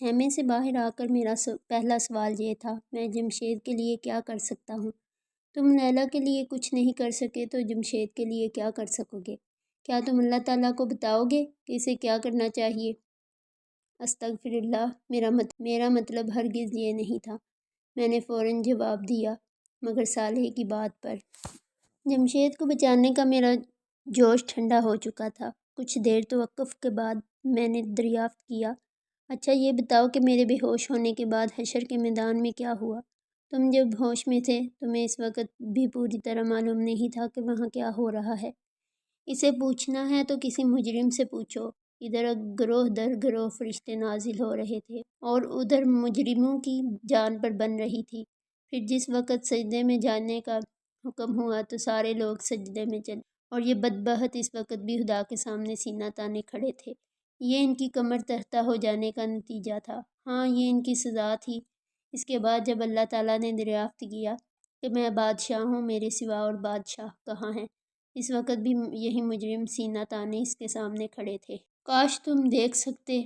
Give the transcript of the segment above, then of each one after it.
خیمے سے باہر آ کر میرا پہلا سوال یہ تھا، میں جمشید کے لیے کیا کر سکتا ہوں؟ تم لیلا کے لیے کچھ نہیں کر سکے تو جمشید کے لیے کیا کر سکو گے؟ کیا تم اللہ تعالیٰ کو بتاؤ گے کہ اسے کیا کرنا چاہیے؟ استغفر اللہ، میرا مطلب ہرگز یہ نہیں تھا، میں نے فوراً جواب دیا، مگر صالح کی بات پر جمشید کو بچانے کا میرا جوش ٹھنڈا ہو چکا تھا۔ کچھ دیر توقف کے بعد میں نے دریافت کیا، اچھا یہ بتاؤ کہ میرے بے ہوش ہونے کے بعد حشر کے میدان میں کیا ہوا؟ تم جب ہوش میں تھے تمہیں اس وقت بھی پوری طرح معلوم نہیں تھا کہ وہاں کیا ہو رہا ہے؟ اسے پوچھنا ہے تو کسی مجرم سے پوچھو۔ ادھر گروہ در گروہ فرشتے نازل ہو رہے تھے اور ادھر مجرموں کی جان پر بن رہی تھی۔ پھر جس وقت سجدے میں جانے کا حکم ہوا تو سارے لوگ سجدے میں چلے اور یہ بدبخت اس وقت بھی خدا کے سامنے سینہ تانے کھڑے تھے۔ یہ ان کی کمر تختہ ہو جانے کا نتیجہ تھا، ہاں یہ ان کی سزا تھی۔ اس کے بعد جب اللہ تعالیٰ نے دریافت کیا کہ میں بادشاہ ہوں، میرے سوا اور بادشاہ کہاں ہیں، اس وقت بھی یہی مجرم سینہ تانے اس کے سامنے کھڑے تھے۔ کاش تم دیکھ سکتے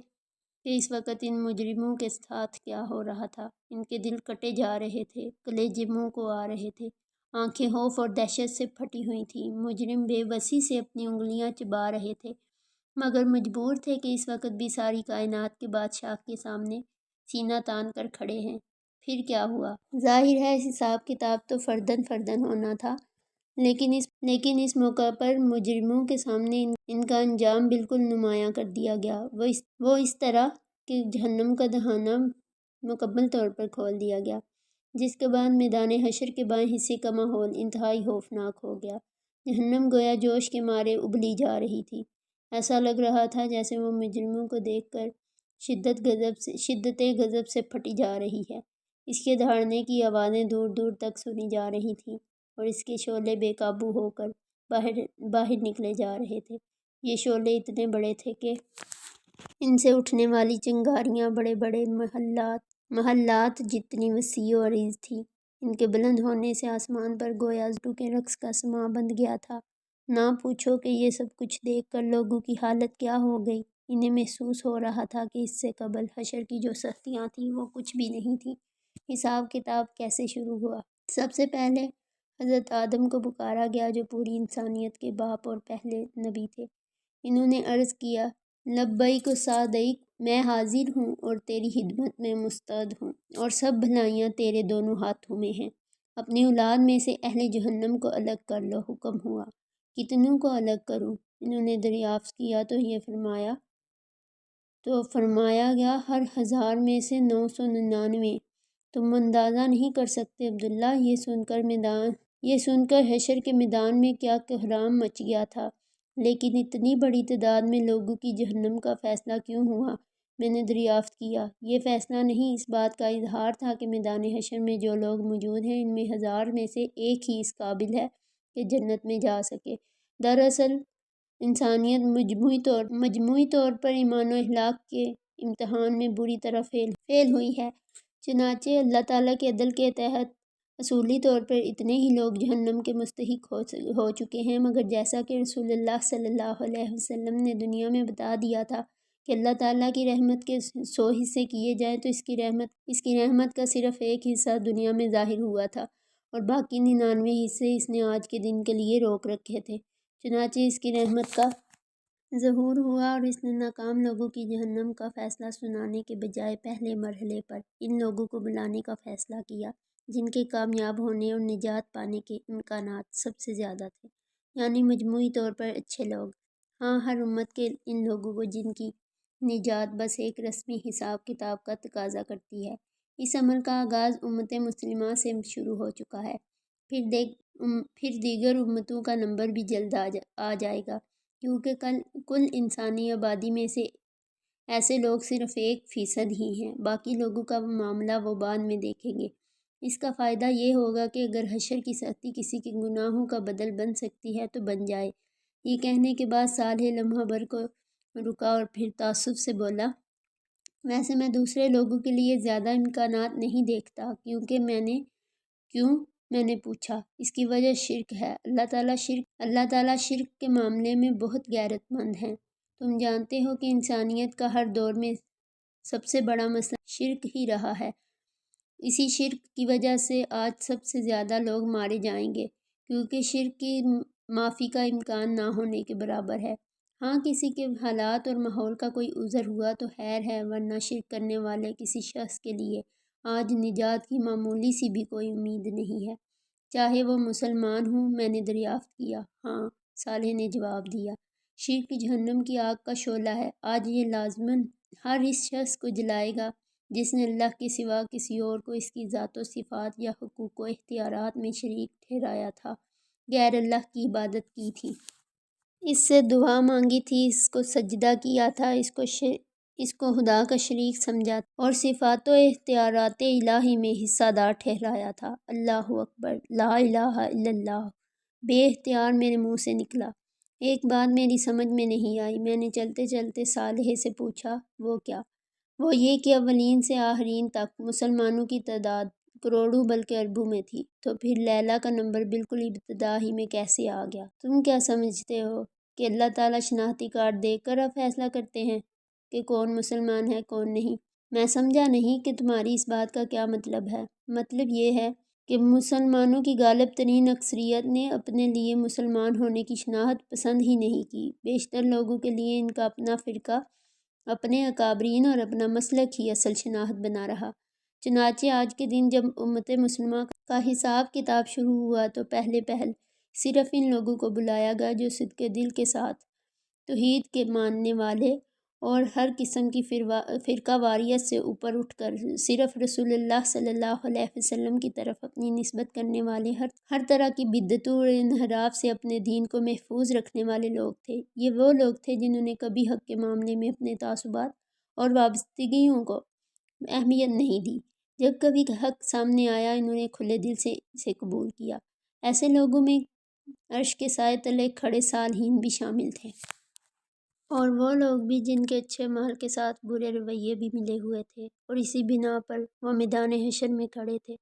کہ اس وقت ان مجرموں کے ساتھ کیا ہو رہا تھا۔ ان کے دل کٹے جا رہے تھے، کلیجے منہ کو آ رہے تھے، آنکھیں خوف اور دہشت سے پھٹی ہوئی تھیں۔ مجرم بے بسی سے اپنی انگلیاں چبا رہے تھے، مگر مجبور تھے کہ اس وقت بھی ساری کائنات کے بادشاہ کے سامنے سینہ تان کر کھڑے ہیں۔ پھر کیا ہوا؟ ظاہر ہے اس حساب کتاب تو فردن فردن ہونا تھا، لیکن اس موقع پر مجرموں کے سامنے ان کا انجام بالکل نمایاں کر دیا گیا۔ وہ اس طرح کہ جہنم کا دہانہ مکمل طور پر کھول دیا گیا، جس کے بعد میدان حشر کے بائیں حصے کا ماحول انتہائی خوفناک ہو گیا۔ جہنم گویا جوش کے مارے ابلی جا رہی تھی۔ ایسا لگ رہا تھا جیسے وہ مجرموں کو دیکھ کر شدت غضب سے پھٹی جا رہی ہے۔ اس کے دھاڑنے کی آوازیں دور دور تک سنی جا رہی تھیں اور اس کے شعلے بے قابو ہو کر باہر نکلے جا رہے تھے۔ یہ شعلے اتنے بڑے تھے کہ ان سے اٹھنے والی چنگاریاں بڑے بڑے محلات جتنی وسیع و عریض تھیں۔ ان کے بلند ہونے سے آسمان پر گویا زروں کے رقص کا سماں بندھ گیا تھا۔ نہ پوچھو کہ یہ سب کچھ دیکھ کر لوگوں کی حالت کیا ہو گئی۔ انہیں محسوس ہو رہا تھا کہ اس سے قبل حشر کی جو سختیاں تھیں وہ کچھ بھی نہیں تھیں۔ حساب کتاب کیسے شروع ہوا؟ سب سے پہلے حضرت آدم کو پکارا گیا جو پوری انسانیت کے باپ اور پہلے نبی تھے۔ انہوں نے عرض کیا، لبیک و سعدیک، میں حاضر ہوں اور تیری خدمت میں مستعد ہوں، اور سب بھلائیاں تیرے دونوں ہاتھوں میں ہیں۔ اپنی اولاد میں سے اہل جہنم کو الگ کر لو۔ حکم ہوا، کتنوں کو الگ کروں؟ انہوں نے دریافت کیا تو فرمایا گیا، ہر 1000 میں سے 999۔ تم اندازہ نہیں کر سکتے عبداللہ، یہ سن کر حشر کے میدان میں کیا کوہرام مچ گیا تھا۔ لیکن اتنی بڑی تعداد میں لوگوں کی جہنم کا فیصلہ کیوں ہوا؟ میں نے دریافت کیا، یہ فیصلہ نہیں، اس بات کا اظہار تھا کہ میدان حشر میں جو لوگ موجود ہیں ان میں 1000 میں سے ایک ہی اس قابل ہے کہ جنت میں جا سکے۔ دراصل انسانیت مجموعی طور پر ایمان و اخلاق کے امتحان میں بری طرح فیل ہوئی ہے۔ چنانچہ اللہ تعالیٰ کے عدل کے تحت اصولی طور پر اتنے ہی لوگ جہنم کے مستحق ہو چکے ہیں، مگر جیسا کہ رسول اللہ صلی اللہ علیہ وسلم نے دنیا میں بتا دیا تھا کہ اللہ تعالیٰ کی رحمت کے 100 حصے کیے جائیں تو اس کی رحمت کا صرف ایک حصہ دنیا میں ظاہر ہوا تھا اور باقی 99 حصے اس نے آج کے دن کے لیے روک رکھے تھے۔ چنانچہ اس کی رحمت کا ظہور ہوا اور اس نے ناکام لوگوں کی جہنم کا فیصلہ سنانے کے بجائے پہلے مرحلے پر ان لوگوں کو بلانے کا فیصلہ کیا جن کے کامیاب ہونے اور نجات پانے کے امکانات سب سے زیادہ تھے، یعنی مجموعی طور پر اچھے لوگ۔ ہاں، ہر امت کے ان لوگوں کو جن کی نجات بس ایک رسمی حساب کتاب کا تقاضا کرتی ہے۔ اس عمل کا آغاز امت مسلمہ سے شروع ہو چکا ہے، پھر دیگر امتوں کا نمبر بھی جلد آ جائے گا، کیونکہ کل انسانی آبادی میں سے ایسے لوگ صرف 1% ہی ہیں، باقی لوگوں کا معاملہ وہ بعد میں دیکھیں گے۔ اس کا فائدہ یہ ہوگا کہ اگر حشر کی سختی کسی کے گناہوں کا بدل بن سکتی ہے تو بن جائے۔ یہ کہنے کے بعد صالح لمحہ بھر کو رکا اور پھر تعصب سے بولا، ویسے میں دوسرے لوگوں کے لیے زیادہ امکانات نہیں دیکھتا۔ کیوں؟ میں نے پوچھا۔ اس کی وجہ شرک ہے۔ اللہ تعالیٰ شرک کے معاملے میں بہت غیرت مند ہیں۔ تم جانتے ہو کہ انسانیت کا ہر دور میں سب سے بڑا مسئلہ شرک ہی رہا ہے۔ اسی شرک کی وجہ سے آج سب سے زیادہ لوگ مارے جائیں گے، کیونکہ شرک کی معافی کا امکان نہ ہونے کے برابر ہے۔ ہاں، کسی کے حالات اور ماحول کا کوئی عذر ہوا تو خیر ہے، ورنہ شرک کرنے والے کسی شخص کے لیے آج نجات کی معمولی سی بھی کوئی امید نہیں ہے، چاہے وہ مسلمان ہوں۔ میں نے دریافت کیا۔ ہاں، صالح نے جواب دیا۔ شرک جہنم کی آگ کا شعلہ ہے۔ آج یہ لازماً ہر اس شخص کو جلائے گا جس نے اللہ کے سوا کسی اور کو اس کی ذات و صفات یا حقوق و اختیارات میں شریک ٹھہرایا تھا، غیر اللہ کی عبادت کی تھی، اس سے دعا مانگی تھی، اس کو سجدہ کیا تھا، اس کو خدا کا شریک سمجھا تھا اور صفات و اختیارات الہی میں حصہ دار ٹھہرایا تھا۔ اللہ اکبر، لا الہ الا اللہ بے اختیار میرے منہ سے نکلا۔ ایک بات میری سمجھ میں نہیں آئی۔ میں نے چلتے چلتے صالح سے پوچھا، وہ کیا؟ وہ یہ کہ اولین سے آخرین تک مسلمانوں کی تعداد کروڑوں بلکہ اربوں میں تھی، تو پھر لیلا کا نمبر بالکل ابتدا ہی میں کیسے آ گیا؟ تم کیا سمجھتے ہو کہ اللہ تعالیٰ شناختی کارڈ دیکھ کر اب فیصلہ کرتے ہیں کہ کون مسلمان ہے کون نہیں؟ میں سمجھا نہیں کہ تمہاری اس بات کا کیا مطلب ہے۔ مطلب یہ ہے کہ مسلمانوں کی غالب ترین اکثریت نے اپنے لیے مسلمان ہونے کی شناخت پسند ہی نہیں کی۔ بیشتر لوگوں کے لیے ان کا اپنا فرقہ، اپنے اکابرین اور اپنا مسلک ہی اصل شناخت بنا رہا۔ چنانچہ آج کے دن جب امت مسلمہ کا حساب کتاب شروع ہوا تو پہلے صرف ان لوگوں کو بلایا گیا جو صدق دل کے ساتھ توحید کے ماننے والے اور ہر قسم کی فرقہ واریت سے اوپر اٹھ کر صرف رسول اللہ صلی اللہ علیہ وسلم کی طرف اپنی نسبت کرنے والے، ہر طرح کی بدعتوں اور انحراف سے اپنے دین کو محفوظ رکھنے والے لوگ تھے۔ یہ وہ لوگ تھے جنہوں نے کبھی حق کے معاملے میں اپنے تعصبات اور وابستگیوں کو اہمیت نہیں دی۔ جب کبھی حق سامنے آیا، انہوں نے کھلے دل سے اسے قبول کیا۔ ایسے لوگوں میں عرش کے سائے تلے کھڑے صالحین بھی شامل تھے، اور وہ لوگ بھی جن کے اچھے عمل کے ساتھ برے رویے بھی ملے ہوئے تھے، اور اسی بنا پر وہ میدان حشر میں کھڑے تھے،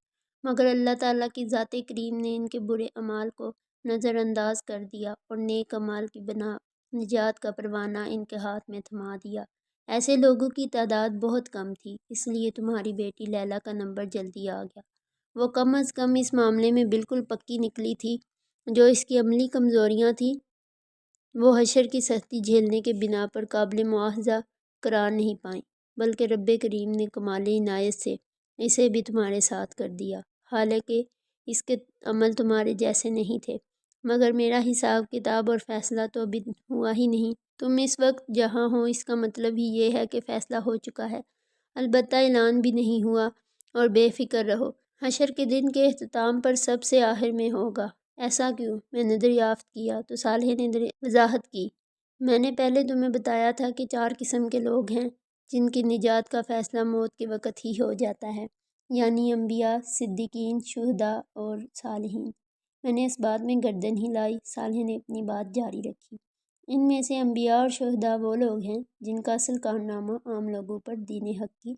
مگر اللہ تعالیٰ کی ذات کریم نے ان کے برے اعمال کو نظر انداز کر دیا اور نیک اعمال کی بنا نجات کا پروانہ ان کے ہاتھ میں تھما دیا۔ ایسے لوگوں کی تعداد بہت کم تھی، اس لیے تمہاری بیٹی لیلا کا نمبر جلدی آ گیا۔ وہ کم از کم اس معاملے میں بالکل پکی نکلی تھی۔ جو اس کی عملی کمزوریاں تھیں وہ حشر کی سختی جھیلنے کے بنا پر قابل مواخذہ قرار نہیں پائیں، بلکہ رب کریم نے کمال عنایت سے اسے بھی تمہارے ساتھ کر دیا، حالانکہ اس کے عمل تمہارے جیسے نہیں تھے، مگر میرا حساب کتاب اور فیصلہ تو ابھی ہوا ہی نہیں۔ تم اس وقت جہاں ہو اس کا مطلب ہی یہ ہے کہ فیصلہ ہو چکا ہے، البتہ اعلان بھی نہیں ہوا، اور بے فکر رہو، حشر کے دن کے اختتام پر سب سے آخر میں ہوگا۔ ایسا کیوں؟ میں نے دریافت کیا تو صالح نے وضاحت کی۔ میں نے پہلے تمہیں بتایا تھا کہ 4 قسم کے لوگ ہیں جن کی نجات کا فیصلہ موت کے وقت ہی ہو جاتا ہے، یعنی انبیاء، صدیقین، شہداء اور صالحین۔ میں نے اس بات میں گردن ہلائی۔ صالح نے اپنی بات جاری رکھی۔ ان میں سے انبیاء اور شہداء وہ لوگ ہیں جن کا اصل کارنامہ عام لوگوں پر دین حق کی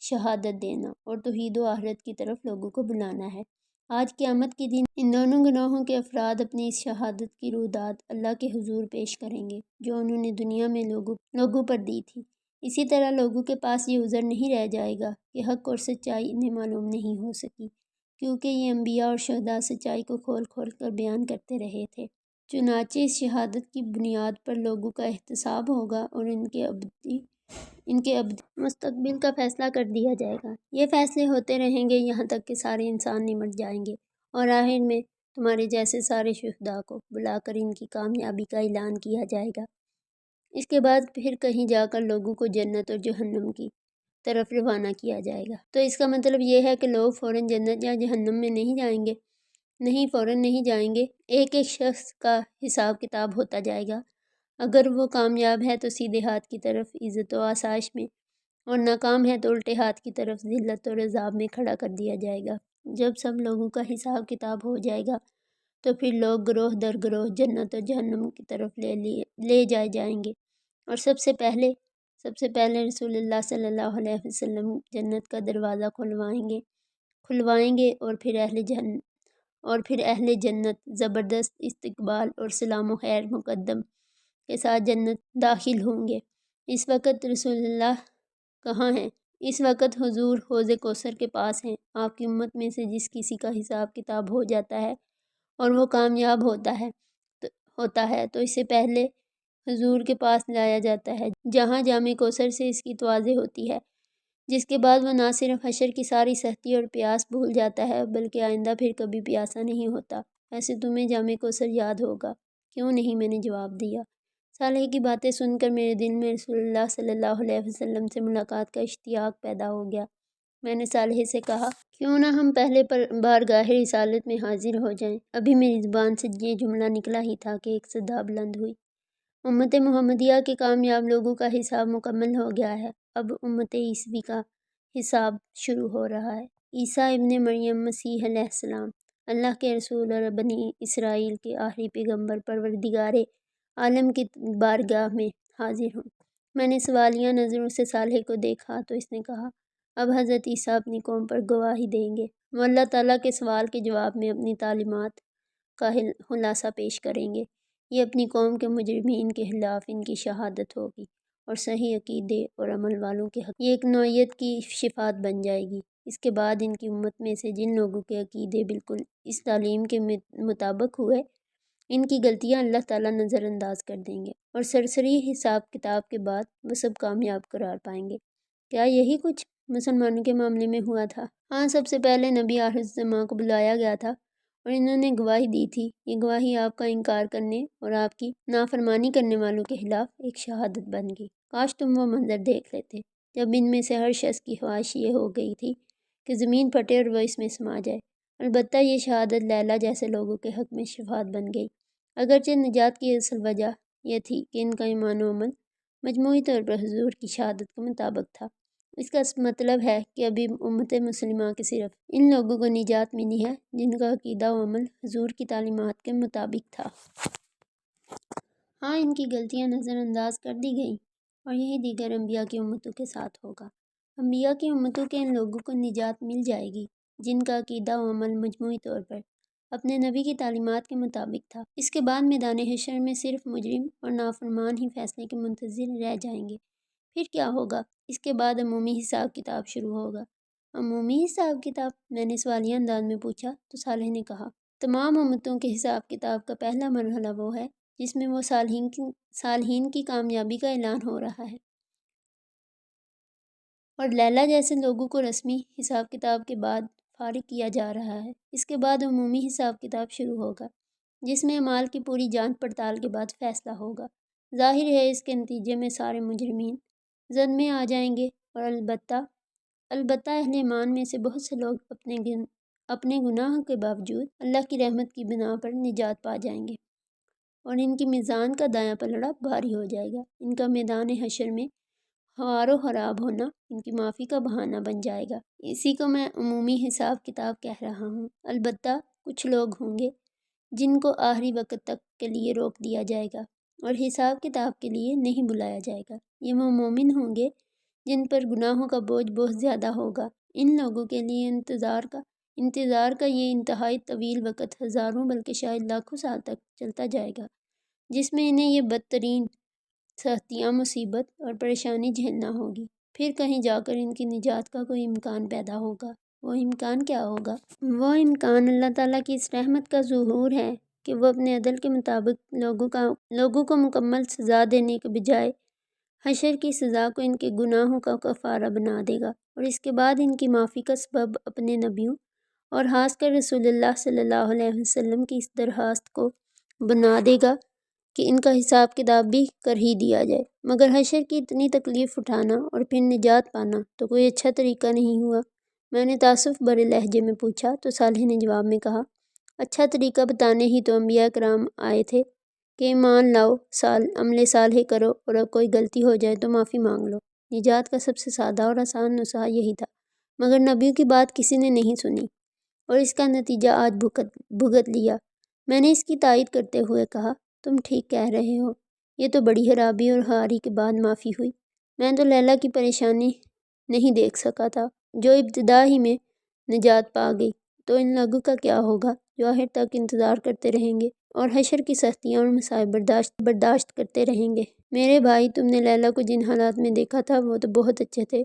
شہادت دینا اور توحید و آخرت کی طرف لوگوں کو بلانا ہے۔ آج قیامت کے دن ان دونوں گروہوں کے افراد اپنی اس شہادت کی روح اللہ کے حضور پیش کریں گے جو انہوں نے دنیا میں لوگوں پر دی تھی۔ اسی طرح لوگوں کے پاس یہ عذر نہیں رہ جائے گا کہ حق اور سچائی انہیں معلوم نہیں ہو سکی، کیونکہ یہ انبیاء اور شہداء سچائی کو کھول کھول کر بیان کرتے رہے تھے۔ چنانچہ اس شہادت کی بنیاد پر لوگوں کا احتساب ہوگا اور ان کے ابدی مستقبل کا فیصلہ کر دیا جائے گا۔ یہ فیصلے ہوتے رہیں گے یہاں تک کہ سارے انسان نمٹ جائیں گے، اور آخر میں تمہارے جیسے سارے شہداء کو بلا کر ان کی کامیابی کا اعلان کیا جائے گا۔ اس کے بعد پھر کہیں جا کر لوگوں کو جنت اور جہنم کی طرف روانہ کیا جائے گا۔ تو اس کا مطلب یہ ہے کہ لوگ فوراً جنت یا جہنم میں نہیں جائیں گے؟ نہیں، فوراً نہیں جائیں گے۔ ایک ایک شخص کا حساب کتاب ہوتا جائے گا۔ اگر وہ کامیاب ہے تو سیدھے ہاتھ کی طرف عزت و آسائش میں، اور ناکام ہے تو الٹے ہاتھ کی طرف ذلت اور عذاب میں کھڑا کر دیا جائے گا۔ جب سب لوگوں کا حساب کتاب ہو جائے گا تو پھر لوگ گروہ در گروہ جنت اور جہنم کی طرف لے جائے جائیں گے، اور سب سے پہلے رسول اللہ صلی اللہ علیہ وسلم جنت کا دروازہ کھلوائیں گے اور پھر اہل جنت زبردست استقبال اور سلام و خیر مقدم کے ساتھ جنت داخل ہوں گے۔ اس وقت رسول اللہ کہاں ہیں؟ اس وقت حضور حوض کوثر کے پاس ہیں۔ آپ کی امت میں سے جس کسی کا حساب کتاب ہو جاتا ہے اور وہ کامیاب ہوتا ہے تو اسے پہلے حضور کے پاس لایا جاتا ہے، جہاں جام کوثر سے اس کی توازے ہوتی ہے، جس کے بعد وہ نہ صرف حشر کی ساری سختی اور پیاس بھول جاتا ہے بلکہ آئندہ پھر کبھی پیاسا نہیں ہوتا۔ ایسے تمہیں جام کوثر یاد ہوگا؟ کیوں نہیں، میں نے جواب دیا۔ صالح کی باتیں سن کر میرے دل میں رسول اللہ صلی اللہ علیہ وسلم سے ملاقات کا اشتیاق پیدا ہو گیا۔ میں نے صالح سے کہا، کیوں نہ ہم پہلے بارگاہ رسالت میں حاضر ہو جائیں۔ ابھی میری زبان سے یہ جملہ نکلا ہی تھا کہ ایک صدا بلند ہوئی، امت محمدیہ کے کامیاب لوگوں کا حساب مکمل ہو گیا ہے، اب امت عیسوی کا حساب شروع ہو رہا ہے۔ عیسیٰ ابن مریم مسیح علیہ السلام اللہ کے رسول اور بنی اسرائیل کے آخری پیغمبر پروردگار عالم کی بارگاہ میں حاضر ہوں۔ میں نے سوالیہ نظروں سے صالح کو دیکھا تو اس نے کہا، اب حضرت عیسیٰ اپنی قوم پر گواہی دیں گے۔ وہ اللہ تعالیٰ کے سوال کے جواب میں اپنی تعلیمات کا خلاصہ پیش کریں گے۔ یہ اپنی قوم کے مجرمین کے خلاف ان کی شہادت ہوگی اور صحیح عقیدے اور عمل والوں کے حق یہ ایک نوعیت کی شفاعت بن جائے گی۔ اس کے بعد ان کی امت میں سے جن لوگوں کے عقیدے بالکل اس تعلیم کے مطابق ہوئے، ان کی غلطیاں اللہ تعالیٰ نظر انداز کر دیں گے اور سرسری حساب کتاب کے بعد وہ سب کامیاب قرار پائیں گے۔ کیا یہی کچھ مسلمانوں کے معاملے میں ہوا تھا؟ ہاں، سب سے پہلے نبی آخر الزماں کو بلایا گیا تھا اور انہوں نے گواہی دی تھی۔ یہ گواہی آپ کا انکار کرنے اور آپ کی نافرمانی کرنے والوں کے خلاف ایک شہادت بن گئی۔ کاش تم وہ منظر دیکھ لیتے جب ان میں سے ہر شخص کی خواہش یہ ہو گئی تھی کہ زمین پھٹے اور وہ اس میں سما جائے۔ البتہ یہ شہادت لیلا جیسے لوگوں کے حق میں شفاعت بن گئی، اگرچہ نجات کی اصل وجہ یہ تھی کہ ان کا ایمان و عمل مجموعی طور پر حضور کی شہادت کے مطابق تھا۔ اس کا مطلب ہے کہ ابھی امت مسلمہ کے صرف ان لوگوں کو نجات ملی ہے جن کا عقیدہ و عمل حضور کی تعلیمات کے مطابق تھا۔ ہاں، ان کی غلطیاں نظر انداز کر دی گئیں اور یہی دیگر انبیاء کی امتوں کے ساتھ ہوگا۔ انبیاء کی امتوں کے ان لوگوں کو نجات مل جائے گی جن کا عقیدہ و عمل مجموعی طور پر اپنے نبی کی تعلیمات کے مطابق تھا۔ اس کے بعد میدان حشر میں صرف مجرم اور نافرمان ہی فیصلے کے منتظر رہ جائیں گے۔ پھر کیا ہوگا؟ اس کے بعد عمومی حساب کتاب شروع ہوگا۔ عمومی حساب کتاب؟ میں نے سوالیہ انداز میں پوچھا تو صالح نے کہا، تمام امتوں کے حساب کتاب کا پہلا مرحلہ وہ ہے جس میں وہ صالحین کی کامیابی کا اعلان ہو رہا ہے اور لیلا جیسے لوگوں کو رسمی حساب کتاب کے بعد فارغ کیا جا رہا ہے۔ اس کے بعد عمومی حساب کتاب شروع ہوگا جس میں اعمال کی پوری جانچ پڑتال کے بعد فیصلہ ہوگا۔ ظاہر ہے اس کے نتیجے میں سارے مجرمین زد میں آ جائیں گے اور البتہ اہل ایمان میں سے بہت سے لوگ اپنے گناہوں کے باوجود اللہ کی رحمت کی بنا پر نجات پا جائیں گے اور ان کی میزان کا دایاں پلڑا بھاری ہو جائے گا۔ ان کا میدان حشر میں خوار و خراب ہونا ان کی معافی کا بہانہ بن جائے گا۔ اسی کو میں عمومی حساب کتاب کہہ رہا ہوں۔ البتہ کچھ لوگ ہوں گے جن کو آخری وقت تک کے لیے روک دیا جائے گا اور حساب کتاب کے لیے نہیں بلایا جائے گا۔ یہ وہ مومن ہوں گے جن پر گناہوں کا بوجھ بہت زیادہ ہوگا۔ ان لوگوں کے لیے انتظار کا یہ انتہائی طویل وقت ہزاروں بلکہ شاید لاکھوں سال تک چلتا جائے گا، جس میں انہیں یہ بدترین سختیاں، مصیبت اور پریشانی جھیلنا ہوگی۔ پھر کہیں جا کر ان کی نجات کا کوئی امکان پیدا ہوگا۔ وہ امکان کیا ہوگا؟ وہ امکان اللہ تعالیٰ کی اس رحمت کا ظہور ہے کہ وہ اپنے عدل کے مطابق لوگوں کو مکمل سزا دینے کے بجائے حشر کی سزا کو ان کے گناہوں کا کفارہ بنا دے گا اور اس کے بعد ان کی معافی کا سبب اپنے نبیوں اور خاص کر رسول اللہ صلی اللہ علیہ وسلم کی اس درخواست کو بنا دے گا کہ ان کا حساب کتاب بھی کر ہی دیا جائے۔ مگر حشر کی اتنی تکلیف اٹھانا اور پھر نجات پانا تو کوئی اچھا طریقہ نہیں ہوا۔ میں نے تعصب بھرے لہجے میں پوچھا تو صالح نے جواب میں کہا، اچھا طریقہ بتانے ہی تو انبیاء کرام آئے تھے کہ ایمان لاؤ، عمل صالح کرو اور اب کوئی غلطی ہو جائے تو معافی مانگ لو۔ نجات کا سب سے سادہ اور آسان نسخہ یہی تھا، مگر نبیوں کی بات کسی نے نہیں سنی اور اس کا نتیجہ آج بھگت لیا۔ میں نے اس کی تائید کرتے ہوئے کہا، تم ٹھیک کہہ رہے ہو، یہ تو بڑی خرابی اور خواری کے بعد معافی ہوئی۔ میں تو لیلا کی پریشانی نہیں دیکھ سکا تھا جو ابتدا ہی میں نجات پا گئی، تو ان لوگوں کا کیا ہوگا جو آخر تک انتظار کرتے رہیں گے اور حشر کی سختیاں اور مصائب برداشت کرتے رہیں گے۔ میرے بھائی، تم نے لیلا کو جن حالات میں دیکھا تھا وہ تو بہت اچھے تھے،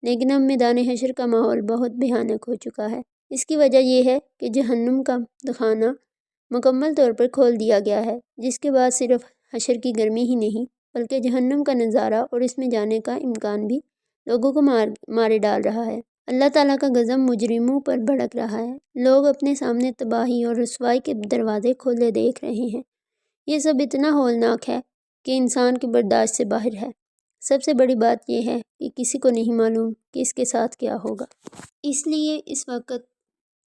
لیکن اب میدان حشر کا ماحول بہت بھیانک ہو چکا ہے۔ اس کی وجہ یہ ہے کہ جہنم کا خانہ مکمل طور پر کھول دیا گیا ہے، جس کے بعد صرف حشر کی گرمی ہی نہیں بلکہ جہنم کا نظارہ اور اس میں جانے کا امکان بھی لوگوں کو مارے ڈال رہا ہے۔ اللہ تعالیٰ کا غضب مجرموں پر بھڑک رہا ہے۔ لوگ اپنے سامنے تباہی اور رسوائی کے دروازے کھلے دیکھ رہے ہیں۔ یہ سب اتنا ہولناک ہے کہ انسان کی برداشت سے باہر ہے۔ سب سے بڑی بات یہ ہے کہ کسی کو نہیں معلوم کہ اس کے ساتھ کیا ہوگا۔ اس لیے اس وقت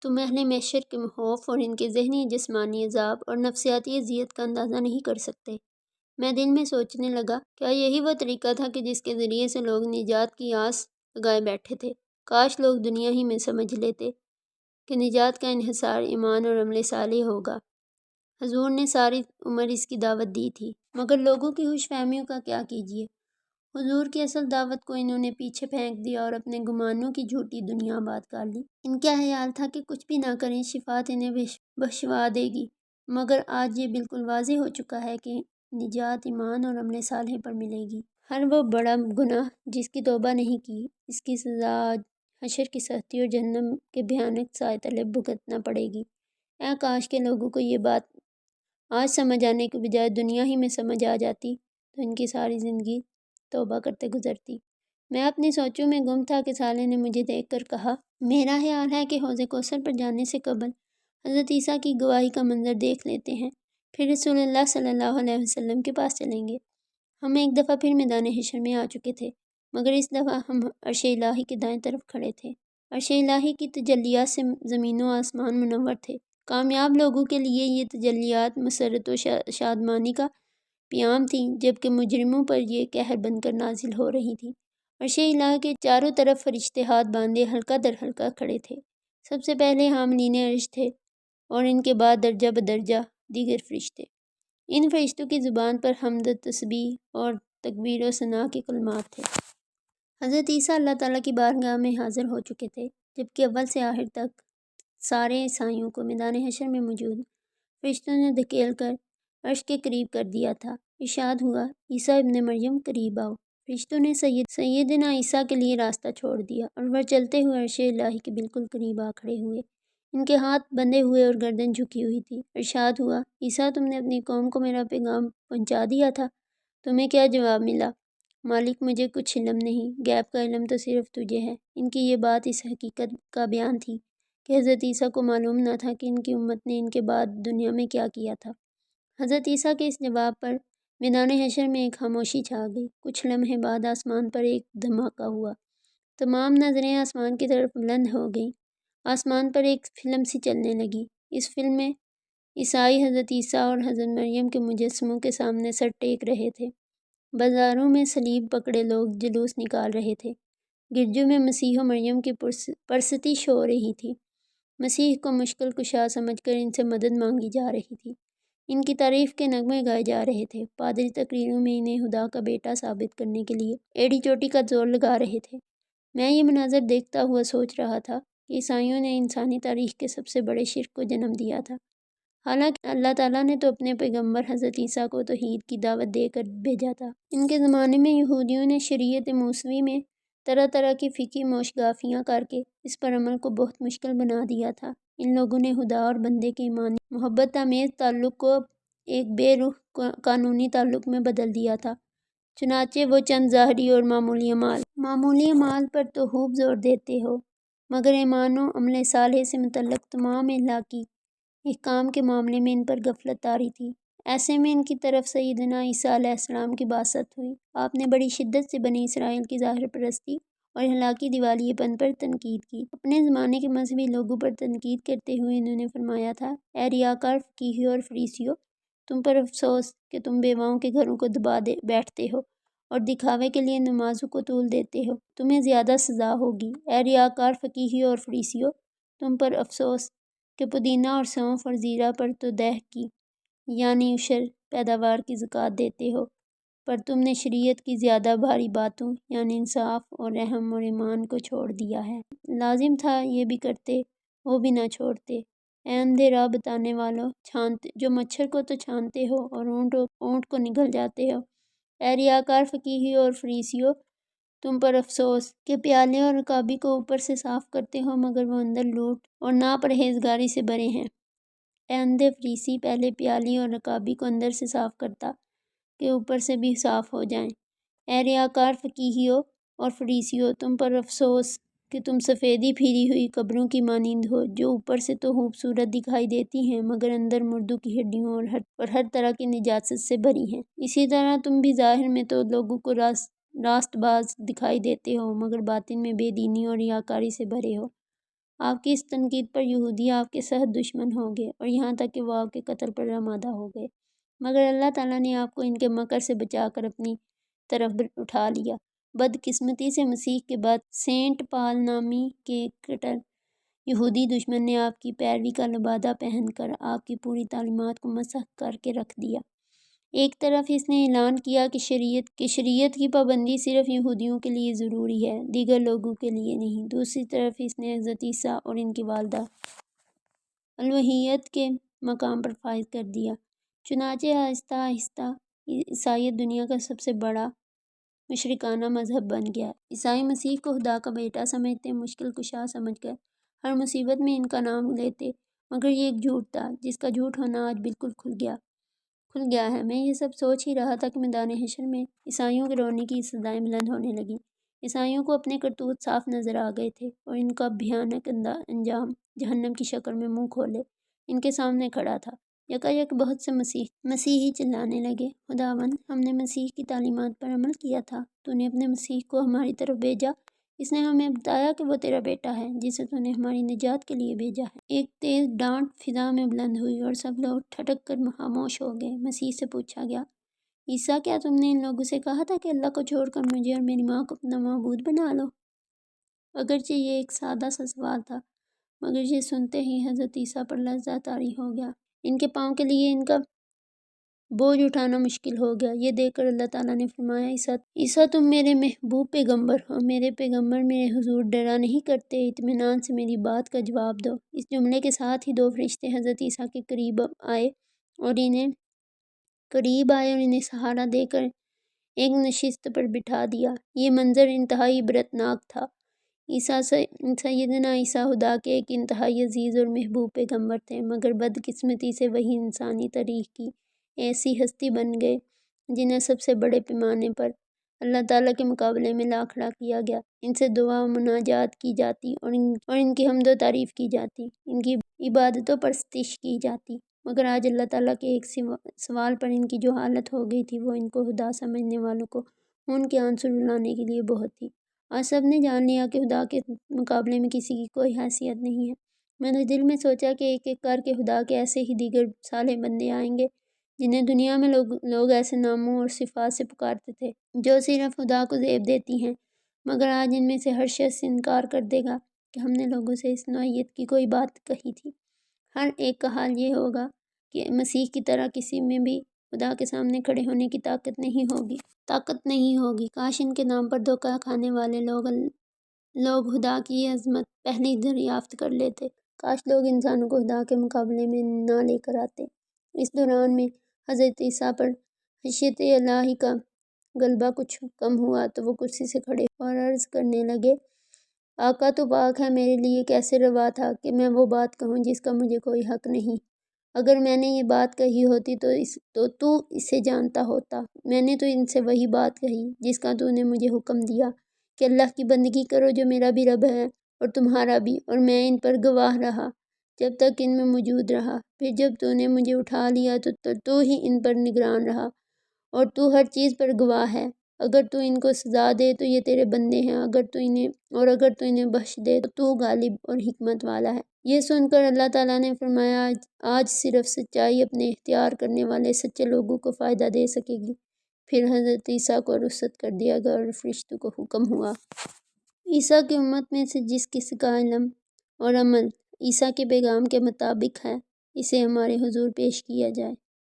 تم اہل محشر کے خوف اور ان کے ذہنی جسمانی عذاب اور نفسیاتی اذیت کا اندازہ نہیں کر سکتے۔ میں دل میں سوچنے لگا، کیا یہی وہ طریقہ تھا کہ جس کے ذریعے سے لوگ نجات کی آس لگائے بیٹھے تھے؟ کاش لوگ دنیا ہی میں سمجھ لیتے کہ نجات کا انحصار ایمان اور عمل صالح ہوگا۔ حضور نے ساری عمر اس کی دعوت دی تھی، مگر لوگوں کی خوش فہمیوں کا کیا کیجیے؟ حضور کی اصل دعوت کو انہوں نے پیچھے پھینک دیا اور اپنے گمانوں کی جھوٹی دنیا آباد کر لی۔ ان کا خیال تھا کہ کچھ بھی نہ کریں، شفاعت انہیں بخشوا دے گی، مگر آج یہ بالکل واضح ہو چکا ہے کہ نجات ایمان اور عمل صالح پر ملے گی۔ ہر وہ بڑا گناہ جس کی توبہ نہیں کی، اس کی سزا آج حشر کی سختی اور جہنم کے بھیانک سائے تلے بھگتنا پڑے گی۔ اے کاش کے لوگوں کو یہ بات آج سمجھ آنے کے بجائے دنیا ہی میں سمجھ آ جاتی تو ان کی ساری زندگی توبہ کرتے گزرتی۔ میں اپنی سوچوں میں گم تھا کہ صالح نے مجھے دیکھ کر کہا، میرا خیال ہے کہ حوض کوثر پر جانے سے قبل حضرت عیسیٰ کی گواہی کا منظر دیکھ لیتے ہیں، پھر رسول اللہ صلی اللہ علیہ وسلم کے پاس چلیں گے۔ ہم ایک دفعہ پھر میدان حشر میں آ چکے تھے، مگر اس دفعہ ہم عرش الہی کے دائیں طرف کھڑے تھے۔ عرش الہی کی تجلیات سے زمین و آسمان منور تھے۔ کامیاب لوگوں کے لیے یہ تجلیات مسرت و شادمانی کا پیام تھیں، جبکہ مجرموں پر یہ قہر بن کر نازل ہو رہی تھیں۔ عرش الہی کے چاروں طرف فرشتے ہاتھ باندھے حلقہ در حلقہ کھڑے تھے۔ سب سے پہلے حاملین عرش تھے اور ان کے بعد درجہ بدرجہ دیگر فرشتے۔ ان فرشتوں کی زبان پر حمد، تسبیح اور تکبیر و ثنا کے کلمات تھے۔ حضرت عیسیٰ اللہ تعالیٰ کی بارگاہ میں حاضر ہو چکے تھے، جبکہ اول سے آخر تک سارے عیسائیوں کو میدان حشر میں موجود فرشتوں نے دھکیل کر عرش کے قریب کر دیا تھا۔ ارشاد ہوا، عیسیٰ ابن مریم قریب آؤ۔ فرشتوں نے سیدنا عیسیٰ کے لیے راستہ چھوڑ دیا اور وہ چلتے ہوئے عرش الہی کے بالکل قریب آ کھڑے ہوئے۔ ان کے ہاتھ بندھے ہوئے اور گردن جھکی ہوئی تھی۔ ارشاد ہوا، عیسیٰ تم نے اپنی قوم کو میرا پیغام پہنچا دیا تھا، تمہیں کیا جواب ملا؟ مالک، مجھے کچھ علم نہیں، غیب کا علم تو صرف تجھے ہے۔ ان کی یہ بات اس حقیقت کا بیان تھی کہ حضرت عیسیٰ کو معلوم نہ تھا کہ ان کی امت نے ان کے بعد دنیا میں کیا کیا تھا۔ حضرت عیسیٰ کے اس جواب پر میدان حشر میں ایک خاموشی چھا گئی۔ کچھ لمحے بعد آسمان پر ایک دھماکہ ہوا، تمام نظریں آسمان کی طرف بلند ہو گئیں۔ آسمان پر ایک فلم سی چلنے لگی۔ اس فلم میں عیسائی حضرت عیسیٰ اور حضرت مریم کے مجسموں کے سامنے سر ٹیک رہے تھے۔ بازاروں میں صلیب پکڑے لوگ جلوس نکال رہے تھے۔ گرجوں میں مسیح و مریم کی پرستش ہو رہی تھی۔ مسیح کو مشکل کشا سمجھ کر ان سے مدد مانگی جا رہی تھی۔ ان کی تعریف کے نغمے گائے جا رہے تھے۔ پادری تقریروں میں انہیں خدا کا بیٹا ثابت کرنے کے لیے ایڑی چوٹی کا زور لگا رہے تھے۔ میں یہ مناظر دیکھتا ہوا سوچ رہا تھا کہ عیسائیوں نے انسانی تاریخ کے سب سے بڑے شرک کو جنم دیا تھا۔ حالانکہ اللہ تعالیٰ نے تو اپنے پیغمبر حضرت عیسیٰ کو توحید کی دعوت دے کر بھیجا تھا۔ ان کے زمانے میں یہودیوں نے شریعت موسوی میں طرح طرح کی فقہی موشگافیاں کر کے اس پر عمل کو بہت مشکل بنا دیا تھا۔ ان لوگوں نے خدا اور بندے کے ایمانی محبت آمیز تعلق کو ایک بے روح قانونی تعلق میں بدل دیا تھا۔ چنانچہ وہ چند ظاہری اور معمولی اعمال پر تو خوب زور دیتے ہو، مگر ایمان و عمل صالح سے متعلق تمام اخلاقی احکام کے معاملے میں ان پر غفلت طاری تھی۔ ایسے میں ان کی طرف سیدنا عیسیٰ علیہ السلام کی بعثت ہوئی۔ آپ نے بڑی شدت سے بنی اسرائیل کی ظاہر پرستی اور اخلاقی دیوالیے پن پر تنقید کی۔ اپنے زمانے کے مذہبی لوگوں پر تنقید کرتے ہوئے انہوں نے فرمایا تھا، اے ریاکار فقیہیوں اور فریسیوں، تم پر افسوس کہ تم بیواؤں کے گھروں کو دبا بیٹھتے ہو اور دکھاوے کے لیے نمازوں کو طول دیتے ہو، تمہیں زیادہ سزا ہوگی۔ اے ریاکار فقیہیوں اور فریسیوں، تم پر افسوس کہ پودینہ اور سونف اور زیرہ پر تو دہ کی یعنی عشر پیداوار کی زکوٰۃ دیتے ہو، پر تم نے شریعت کی زیادہ بھاری باتوں یعنی انصاف اور رحم اور ایمان کو چھوڑ دیا ہے۔ لازم تھا یہ بھی کرتے، وہ بھی نہ چھوڑتے۔ اے اندھے راہ بتانے والو، جو مچھر کو تو چھانتے ہو اور اونٹ کو نگل جاتے ہو، اے ریاکار فقیہیوں اور فریسیوں، تم پر افسوس کہ پیالے اور رکابی کو اوپر سے صاف کرتے ہو مگر وہ اندر لوٹ اور ناپرہیزگاری سے بھرے ہیں۔ اے اندھے فریسی، پہلے پیالی اور رکابی کو اندر سے صاف کرتا کہ اوپر سے بھی صاف ہو جائیں۔ اے ریاکار فقیہیوں اور فریسیوں، تم پر افسوس کہ تم سفیدی پھیری ہوئی قبروں کی مانند ہو جو اوپر سے تو خوبصورت دکھائی دیتی ہیں مگر اندر مردوں کی ہڈیوں اور ہر طرح کی نجاست سے بھری ہیں۔ اسی طرح تم بھی ظاہر میں تو لوگوں کو راست باز دکھائی دیتے ہو مگر باطن میں بے دینی اور ریاکاری سے بھرے ہو۔ آپ کی اس تنقید پر یہودی آپ کے سخت دشمن ہو گئے اور یہاں تک کہ وہ آپ کے قتل پر آمادہ ہو گئے، مگر اللہ تعالیٰ نے آپ کو ان کے مکر سے بچا کر اپنی طرف اٹھا لیا۔ بدقسمتی سے مسیح کے بعد سینٹ پال نامی کے کٹر یہودی دشمن نے آپ کی پیروی کا لبادہ پہن کر آپ کی پوری تعلیمات کو مسخ کر کے رکھ دیا۔ ایک طرف اس نے اعلان کیا کہ شریعت کی پابندی صرف یہودیوں کے لیے ضروری ہے، دیگر لوگوں کے لیے نہیں۔ دوسری طرف اس نے حضرت عیسیٰ اور ان کی والدہ الوہیت کے مقام پر فائز کر دیا۔ چنانچہ آہستہ آہستہ عیسائیت دنیا کا سب سے بڑا مشرکانہ مذہب بن گیا۔ عیسائی مسیح کو خدا کا بیٹا سمجھتے، مشکل کشا سمجھ کر ہر مصیبت میں ان کا نام لیتے، مگر یہ ایک جھوٹ تھا جس کا جھوٹ ہونا آج بالکل کھل گیا ہے۔ میں یہ سب سوچ ہی رہا تھا کہ میدان حشر میں عیسائیوں کے رونے کی صدائیں بلند ہونے لگیں۔ عیسائیوں کو اپنے کرتوت صاف نظر آ گئے تھے اور ان کا بھیانک انجام جہنم کی شکل میں منہ کھولے ان کے سامنے کھڑا تھا۔ یکایک بہت سے مسیحی چلانے لگے، خداوند، ہم نے مسیح کی تعلیمات پر عمل کیا تھا، تو نے اپنے مسیح کو ہماری طرف بھیجا، اس نے ہمیں بتایا کہ وہ تیرا بیٹا ہے جسے تو نے ہماری نجات کے لیے بھیجا ہے۔ ایک تیز ڈانٹ فضا میں بلند ہوئی اور سب لوگ ٹھٹک کر خاموش ہو گئے۔ مسیح سے پوچھا گیا، عیسیٰ، کیا تم نے ان لوگوں سے کہا تھا کہ اللہ کو چھوڑ کر مجھے اور میری ماں کو اپنا معبود بنا لو؟ اگرچہ یہ ایک سادہ سا سوال تھا مگر یہ سنتے ہی حضرت عیسیٰ پر لرزہ طاری ہو گیا۔ ان کے پاؤں کے لیے ان کا بوجھ اٹھانا مشکل ہو گیا۔ یہ دیکھ کر اللہ تعالیٰ نے فرمایا، عیسیٰ، تم میرے محبوب پیغمبر ہو، میرے پیغمبر میرے حضور ڈرا نہیں کرتے، اطمینان سے میری بات کا جواب دو۔ اس جملے کے ساتھ ہی دو فرشتے حضرت عیسیٰ کے قریب آئے اور انہیں سہارا دے کر ایک نشست پر بٹھا دیا۔ یہ منظر انتہائی عبرتناک تھا۔ سیدنا عیسیٰ خدا کے ایک انتہائی عزیز اور محبوب پیغمبر تھے مگر بدقسمتی سے وہی انسانی تاریخ کی ایسی ہستی بن گئے جنہیں سب سے بڑے پیمانے پر اللہ تعالیٰ کے مقابلے میں لاکھڑا کیا گیا۔ ان سے دعا و مناجات کی جاتی اور ان کی حمد و تعریف کی جاتی، ان کی عبادت و پرستش کی جاتی، مگر آج اللہ تعالیٰ کے ایک سوال پر ان کی جو حالت ہو گئی تھی وہ ان کو خدا سمجھنے والوں کو خون کے آنسو رلانے کے لیے بہت تھی۔ آج سب نے جان لیا کہ خدا کے مقابلے میں کسی کی کوئی حیثیت نہیں ہے۔ میں نے دل میں سوچا کہ ایک ایک کر کے خدا کے ایسے ہی دیگر صالح بندے آئیں گے جنہیں دنیا میں لوگ ایسے ناموں اور صفات سے پکارتے تھے جو صرف خدا کو زیب دیتی ہیں، مگر آج ان میں سے ہر شخص انکار کر دے گا کہ ہم نے لوگوں سے اس نوعیت کی کوئی بات کہی تھی۔ ہر ایک کا حال یہ ہوگا کہ مسیح کی طرح کسی میں بھی خدا کے سامنے کھڑے ہونے کی طاقت نہیں ہوگی۔ کاش ان کے نام پر دھوکہ کھانے والے لوگ خدا کی یہ عظمت پہلے ہی دریافت کر لیتے۔ کاش لوگ انسانوں کو خدا کے مقابلے میں نہ لے کر آتے۔ اس دوران میں حضرت عیسیٰ پر خشیت الہی کا غلبہ کچھ کم ہوا تو وہ کرسی سے کھڑے اور عرض کرنے لگے، آقا تو پاک ہے، میرے لیے کیسے روا تھا کہ میں وہ بات کہوں جس کا مجھے کوئی حق نہیں۔ اگر میں نے یہ بات کہی ہوتی تو اسے جانتا ہوتا۔ میں نے تو ان سے وہی بات کہی جس کا تو نے مجھے حکم دیا کہ اللہ کی بندگی کرو جو میرا بھی رب ہے اور تمہارا بھی، اور میں ان پر گواہ رہا جب تک ان میں موجود رہا۔ پھر جب تو نے مجھے اٹھا لیا تو ہی ان پر نگران رہا اور تو ہر چیز پر گواہ ہے۔ اگر تو ان کو سزا دے تو یہ تیرے بندے ہیں، اگر تو انہیں بخش دے تو غالب اور حکمت والا ہے۔ یہ سن کر اللہ تعالیٰ نے فرمایا، آج صرف سچائی اپنے اختیار کرنے والے سچے لوگوں کو فائدہ دے سکے گی۔ پھر حضرت عیسیٰ کو رخصت کر دیا گیا اور فرشتوں کو حکم ہوا عیسیٰ کی امت میں سے جس کسی کا علم اور عمل عیسیٰ کے پیغام کے مطابق ہے اسے ہمارے حضور پیش کیا جائے۔